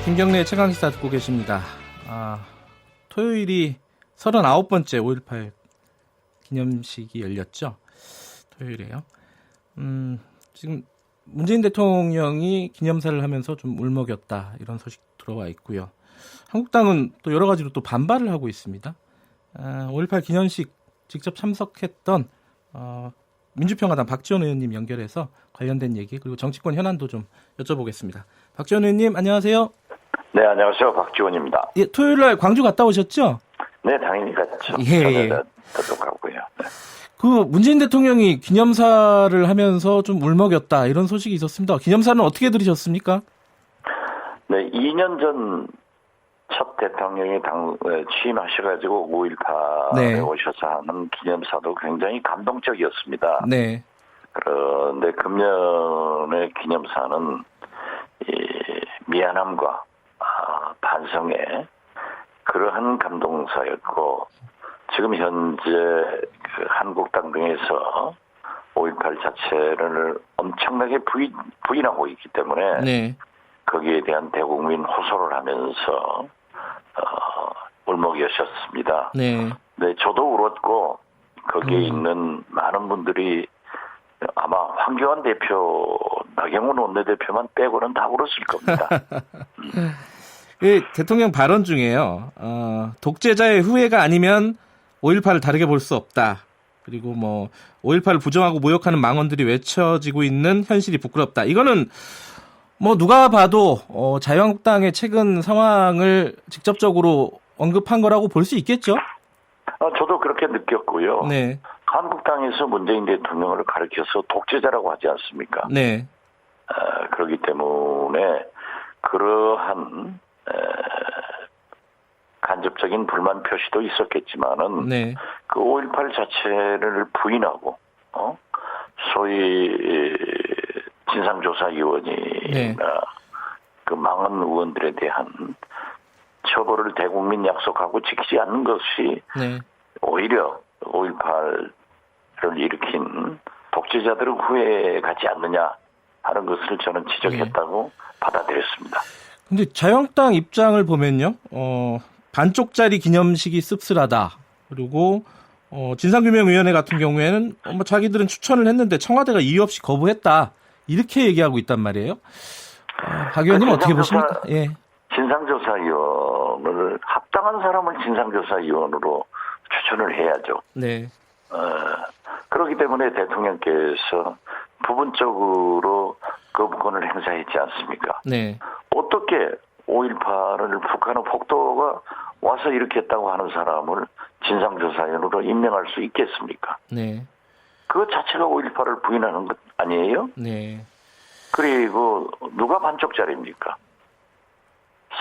김경래의 최강시사 듣고 계십니다. 토요일이 39번째 5.18 기념식이 열렸죠. 토요일에요. 지금 문재인 대통령이 기념사를 하면서 좀 울먹였다 이런 소식 들어와 있고요. 한국당은 또 여러 가지로 또 반발을 하고 있습니다. 5.18 기념식 직접 참석했던 민주평화당 박지원 의원님 연결해서 관련된 얘기 그리고 정치권 현안도 좀 여쭤보겠습니다. 박지원 의원님 안녕하세요. 네, 안녕하세요. 박지원입니다. 예, 토요일 날 광주 갔다 오셨죠? 네, 당연히 갔죠. 예. 저도 가고요. 네. 그 문재인 대통령이 기념사를 하면서 좀 울먹였다 이런 소식이 있었습니다. 기념사는 어떻게 들으셨습니까? 네, 2년 전 첫 대통령이 취임하셔가지고 5.18에 네. 오셔서 하는 기념사도 굉장히 감동적이었습니다. 네. 그런데 금년의 기념사는 미안함과 반성의 그러한 감동사였고 지금 현재 그 한국당 등에서 5.18 자체를 엄청나게 부인하고 있기 때문에 네. 거기에 대한 대국민 호소를 하면서 울먹이셨습니다. 네. 네, 저도 울었고 거기에 있는 많은 분들이 아마 황교안 대표, 나경원 원내대표만 빼고는 다 울었을 겁니다. 그 대통령 발언 중에요. 독재자의 후예가 아니면 5.18을 다르게 볼 수 없다. 그리고 5.18을 부정하고 모욕하는 망언들이 외쳐지고 있는 현실이 부끄럽다. 이거는 누가 봐도 자유한국당의 최근 상황을 직접적으로 언급한 거라고 볼 수 있겠죠? 저도 그렇게 느꼈고요. 네. 한국당에서 문재인 대통령을 가리켜서 독재자라고 하지 않습니까? 네. 그렇기 때문에 그러한 간접적인 불만 표시도 있었겠지만은 네. 그 5.18 자체를 부인하고 소위 진상조사위원회나 네. 그 망한 의원들에 대한 처벌을 대국민 약속하고 지키지 않는 것이 네. 오히려 5.18을 일으킨 독재자들의 후회 가지 않느냐 하는 것을 저는 지적했다고 받아들였습니다. 근데 자유한국당 입장을 보면요, 반쪽짜리 기념식이 씁쓸하다. 그리고 진상규명위원회 같은 경우에는 자기들은 추천을 했는데 청와대가 이유 없이 거부했다. 이렇게 얘기하고 있단 말이에요. 박 의원님 어떻게 보십니까? 예. 진상조사위원을 합당한 사람을 진상조사위원으로 추천을 해야죠. 네. 그렇기 때문에 대통령께서 부분적으로 거부권을 행사했지 않습니까? 네. 어떻게 5.18을 북한의 폭도가 와서 일으켰다고 하는 사람을 진상조사위원으로 임명할 수 있겠습니까? 네. 그것 자체가 5.18을 부인하는 것 아니에요? 네. 그리고 누가 반쪽짜리입니까?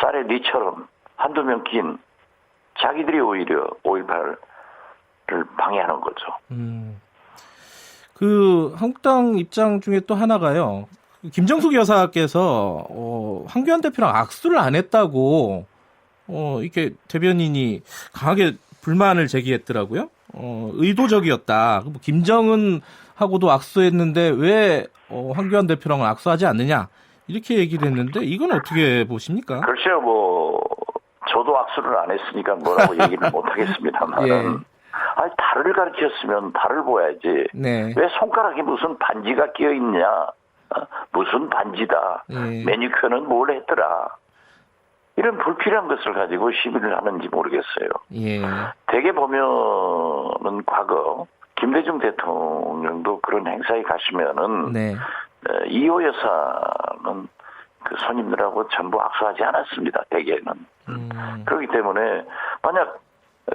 쌀에 니처럼 한두 명 낀 자기들이 오히려 5.18을 방해하는 거죠. 그 한국당 입장 중에 또 하나가요. 김정숙 여사께서 황교안 대표랑 악수를 안 했다고 이렇게 대변인이 강하게 불만을 제기했더라고요. 의도적이었다. 김정은하고도 악수했는데 왜 황교안 대표랑은 악수하지 않느냐 이렇게 얘기를 했는데 이건 어떻게 보십니까? 글쎄요, 저도 악수를 안 했으니까 뭐라고 얘기는 못 하겠습니다만. 예. 아니, 달을 가르쳤으면 달을 보야지. 네. 왜 손가락에 무슨 반지가 끼어 있냐? 무슨 반지다. 예. 매니큐어는 뭘 했더라. 이런 불필요한 것을 가지고 시비를 하는지 모르겠어요. 예. 대개 보면은 과거 김대중 대통령도 그런 행사에 가시면은 네. 이호 여사는 그 손님들하고 전부 악수하지 않았습니다. 대개는. 그렇기 때문에 만약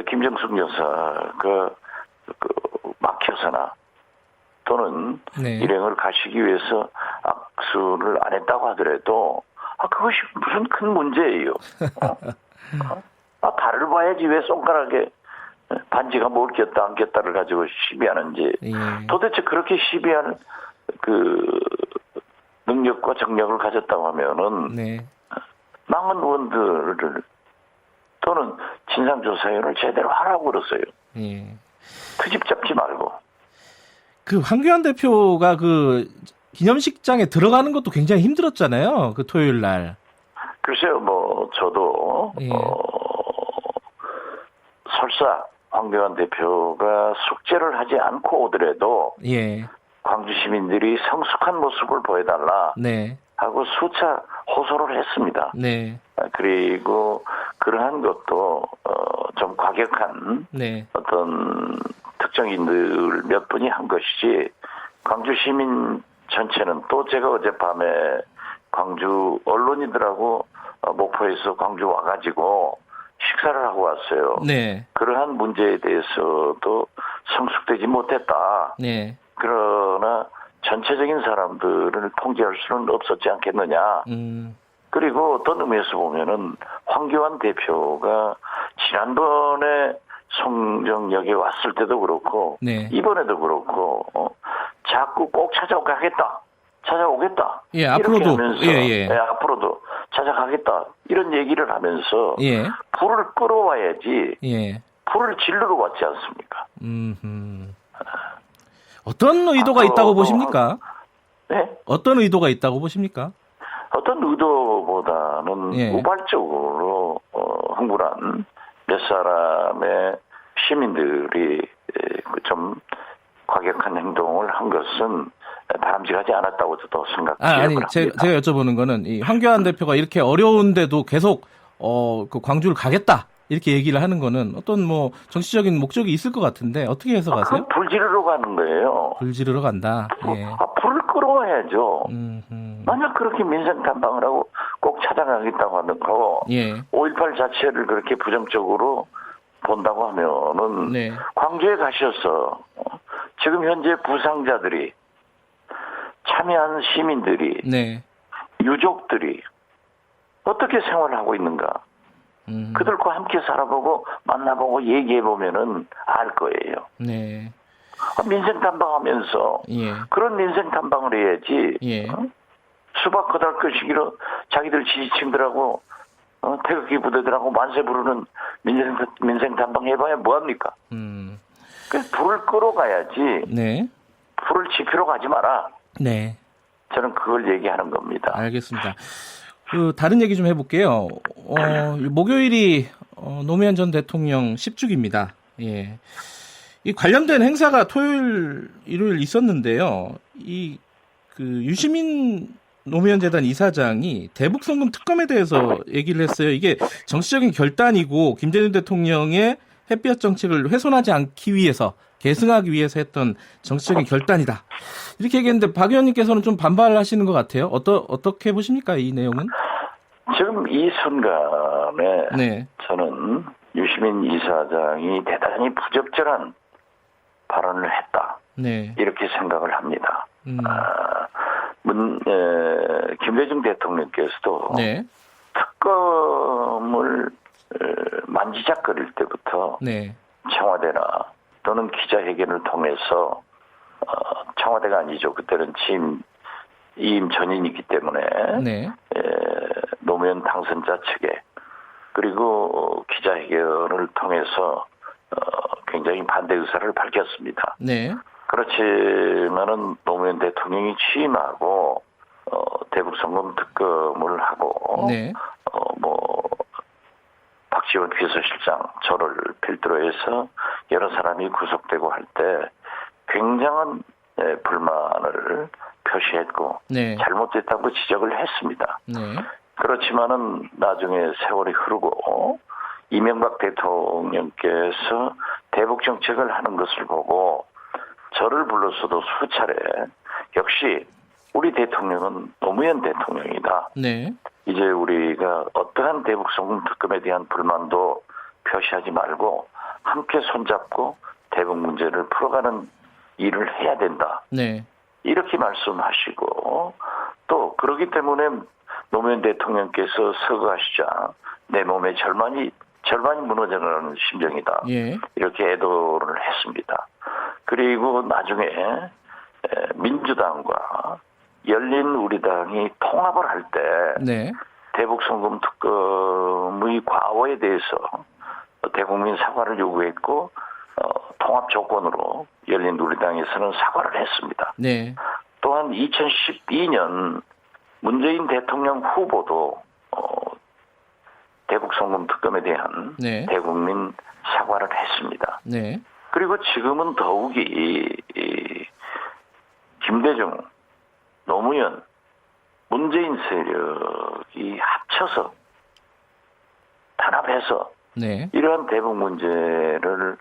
김정숙 여사가 막혀서나 또는 네. 일행을 가시기 위해서 악수를 안 했다고 하더라도 그것이 무슨 큰 문제예요. 달을 봐야지 왜 손가락에 반지가 뭘 꼈다 안 꼈다를 가지고 시비하는지. 예. 도대체 그렇게 시비하는 그 능력과 정력을 가졌다고 하면은 네. 망한 의원들을 또는 진상조사위원을 제대로 하라고 그랬어요. 예. 트집 잡지 말고. 그 황교안 대표가 그 기념식장에 들어가는 것도 굉장히 힘들었잖아요. 그 토요일 날. 글쎄요, 뭐 저도 예. 설사 황교안 대표가 숙제를 하지 않고 오더라도 예. 광주 시민들이 성숙한 모습을 보여달라 네. 하고 수차 호소를 했습니다. 네. 그리고 그러한 것도 좀 과격한 네. 어떤 특정인들 몇 분이 한 것이지 광주 시민 전체는 또 제가 어젯밤에 광주 언론인들하고 목포에서 광주 와가지고 식사를 하고 왔어요. 네. 그러한 문제에 대해서도 성숙되지 못했다. 네. 그러나 전체적인 사람들을 통제할 수는 없었지 않겠느냐. 그리고 어떤 의미에서 보면은 황교안 대표가 지난번에 송정역에 왔을 때도 그렇고 네. 이번에도 그렇고 자꾸 꼭 찾아오겠다. 예, 이렇게 앞으로도. 하면서 예. 네, 앞으로도 찾아가겠다. 이런 얘기를 하면서 예. 불을 끌어와야지 예. 불을 질르러 왔지 않습니까? 어떤 의도가 있다고 보십니까? 네? 어떤 의도가 있다고 보십니까? 어떤 의도보다는 예. 우발적으로 흥분한 몇 사람의 시민들이 좀 과격한 행동을 한 것은 바람직하지 않았다고 저도 아니, 생각합니다. 제가 여쭤보는 거는 이 황교안 대표가 이렇게 어려운데도 계속 그 광주를 가겠다 이렇게 얘기를 하는 거는 어떤 뭐 정치적인 목적이 있을 것 같은데 어떻게 해석하세요? 그건 불 지르러 가는 거예요. 불 지르러 간다. 예. 불을 끌어와야죠. 음. 만약 그렇게 민생 탐방을 하고 꼭 찾아가겠다고 하는 거, 예. 5.18 자체를 그렇게 부정적으로 본다고 하면은 네. 광주에 가셔서 지금 현재 부상자들이 참여한 시민들이 네. 유족들이 어떻게 생활을 하고 있는가 그들과 함께 살아보고 만나보고 얘기해보면은 알 거예요. 네. 민생 탐방하면서 예. 그런 민생 탐방을 해야지. 예. 수박 거달 것이기로 자기들 지지층들하고 태극기 부대들하고 만세 부르는 민생 탐방 해봐야 뭐합니까? 그래서 불을 끌어가야지. 네. 불을 지피러 가지 마라. 네. 저는 그걸 얘기하는 겁니다. 알겠습니다. 다른 얘기 좀 해볼게요. 목요일이 노무현 전 대통령 10주기입니다. 예. 이 관련된 행사가 토요일, 일요일 있었는데요. 유시민 노무현 재단 이사장이 대북 송금 특검에 대해서 얘기를 했어요. 이게 정치적인 결단이고 김대중 대통령의 햇볕 정책을 훼손하지 않기 위해서 계승하기 위해서 했던 정치적인 결단이다. 이렇게 얘기했는데 박 의원님께서는 좀 반발하시는 것 같아요. 어떻게 보십니까, 이 내용은? 지금 이 순간에 네. 저는 유시민 이사장이 대단히 부적절한 발언을 했다. 네. 이렇게 생각을 합니다. 김대중 대통령께서도 네. 특검을 만지작거릴 때부터 네. 청와대나 또는 기자회견을 통해서 청와대가 아니죠. 그때는 이임 전인이기 때문에 네. 노무현 당선자 측에 그리고 기자회견을 통해서 굉장히 반대 의사를 밝혔습니다. 네. 그렇지만은 노무현 대통령이 취임하고 대북 송금 특검을 하고 네. 박지원 비서실장 저를 필두로 해서 여러 사람이 구속되고 할 때 굉장한 불만을 표시했고 네. 잘못됐다고 지적을 했습니다. 네. 그렇지만은 나중에 세월이 흐르고 이명박 대통령께서 대북 정책을 하는 것을 보고 저를 불러서도 수차례 역시 우리 대통령은 노무현 대통령이다. 네. 이제 우리가 어떠한 대북 송금 특검에 대한 불만도 표시하지 말고 함께 손잡고 대북 문제를 풀어가는 일을 해야 된다. 네. 이렇게 말씀하시고 또 그러기 때문에 노무현 대통령께서 서거하시자 내 몸의 절반이 무너져가는 심정이다. 예. 이렇게 애도를 했습니다. 그리고 나중에 민주당과 열린우리당이 통합을 할 때 네. 대북 송금 특검의 과오에 대해서 대국민 사과를 요구했고 통합 조건으로 열린우리당에서는 사과를 했습니다. 네. 또한 2012년 문재인 대통령 후보도 대북 송금 특검에 대한 네. 대국민 사과를 했습니다. 네. 그리고 지금은 더욱이 김대중, 노무현, 문재인 세력이 합쳐서 단합해서 네. 이러한 대북 문제를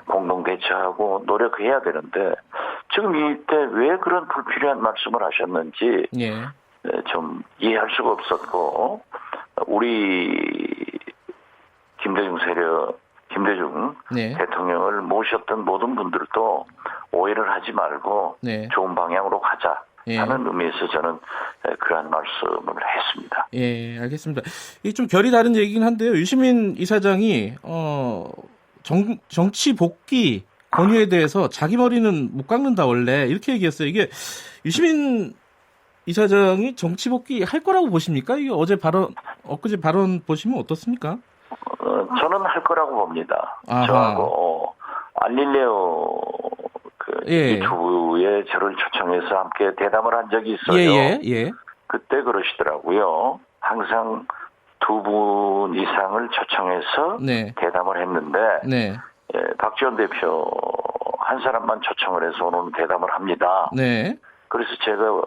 공동 대처하고 노력해야 되는데 지금 이때 왜 그런 불필요한 말씀을 하셨는지 예. 좀 이해할 수가 없었고 우리 김대중 네. 대통령을 모셨던 모든 분들도 오해를 하지 말고 네. 좋은 방향으로 가자 예. 하는 의미에서 저는 그러한 말씀을 했습니다. 예, 알겠습니다. 이게 좀 결이 다른 얘기긴 한데요. 유시민 이사장이 정치 복귀 권유에 대해서 자기 머리는 못 깎는다 원래 이렇게 얘기했어요. 이게 유시민 이사장이 정치 복귀 할 거라고 보십니까? 이게 엊그제 발언 보시면 어떻습니까? 저는 할 거라고 봅니다. 아하. 저하고 알릴레오 예. 유튜브에 저를 초청해서 함께 대담을 한 적이 있어요. 예. 그때 그러시더라고요. 항상 두 분 이상을 초청해서 네. 대담을 했는데 네. 박지원 대표 한 사람만 초청을 해서 오늘 대담을 합니다. 네. 그래서 제가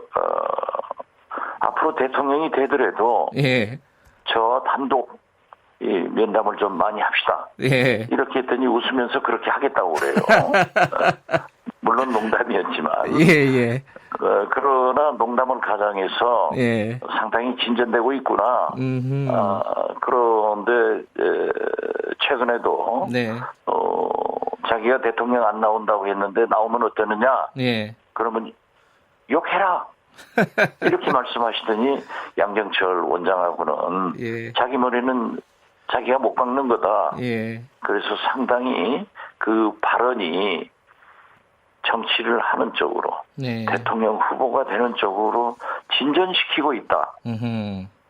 앞으로 대통령이 되더라도 예. 저 단독 이 면담을 좀 많이 합시다. 예. 이렇게 했더니 웃으면서 그렇게 하겠다고 그래요. 물론 농담이었지만. 예. 그러나 농담을 가장해서 예. 상당히 진전되고 있구나. 그런데 최근에도 네. 자기가 대통령 안 나온다고 했는데 나오면 어떠느냐? 예. 그러면 욕해라. 이렇게 말씀하시더니 양정철 원장하고는 예. 자기 머리는 자기가 못 깎는 거다. 예. 그래서 상당히 그 발언이 정치를 하는 쪽으로 네. 대통령 후보가 되는 쪽으로 진전시키고 있다.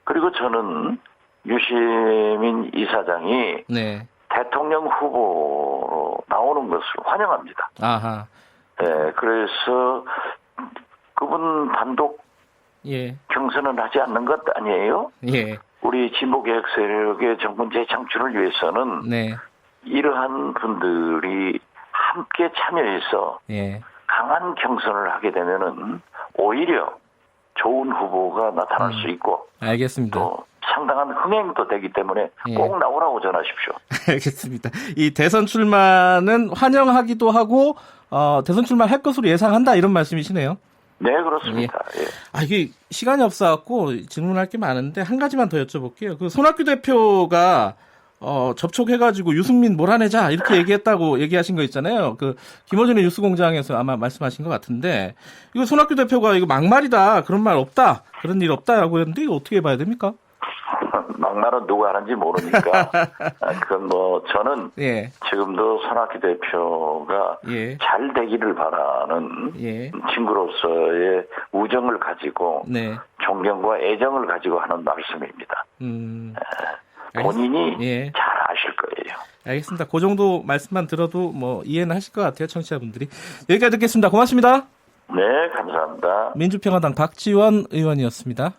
그리고 저는 유시민 이사장이 네. 대통령 후보로 나오는 것을 환영합니다. 아하. 그래서 그분 단독 예. 경선은 하지 않는 것 아니에요? 예. 우리 진보개혁 세력의 정권 재창출을 위해서는 네. 이러한 분들이 함께 참여해서 예. 강한 경선을 하게 되면은 오히려 좋은 후보가 나타날 수 있고 알겠습니다. 또 상당한 흥행도 되기 때문에 예. 꼭 나오라고 전하십시오. 알겠습니다. 이 대선 출마는 환영하기도 하고 대선 출마할 것으로 예상한다 이런 말씀이시네요. 네, 그렇습니다. 예. 이게 시간이 없어갖고 질문할 게 많은데 한 가지만 더 여쭤볼게요. 그 손학규 대표가 접촉해가지고 유승민 몰아내자 이렇게 얘기했다고 얘기하신 거 있잖아요. 그 김어준의 뉴스공장에서 아마 말씀하신 것 같은데 이거 손학규 대표가 이거 막말이다 그런 말 없다 그런 일 없다라고 했는데 이거 어떻게 봐야 됩니까? 막말은 누가 하는지 모르니까 그건 뭐 저는 예. 지금도 손학규 대표가 예. 잘 되기를 바라는 예. 친구로서의 우정을 가지고 네. 존경과 애정을 가지고 하는 말씀입니다. 본인이 예. 잘 아실 거예요. 알겠습니다. 그 정도 말씀만 들어도 뭐 이해는 하실 것 같아요, 청취자분들이. 여기까지 듣겠습니다. 고맙습니다. 네, 감사합니다. 민주평화당 박지원 의원이었습니다.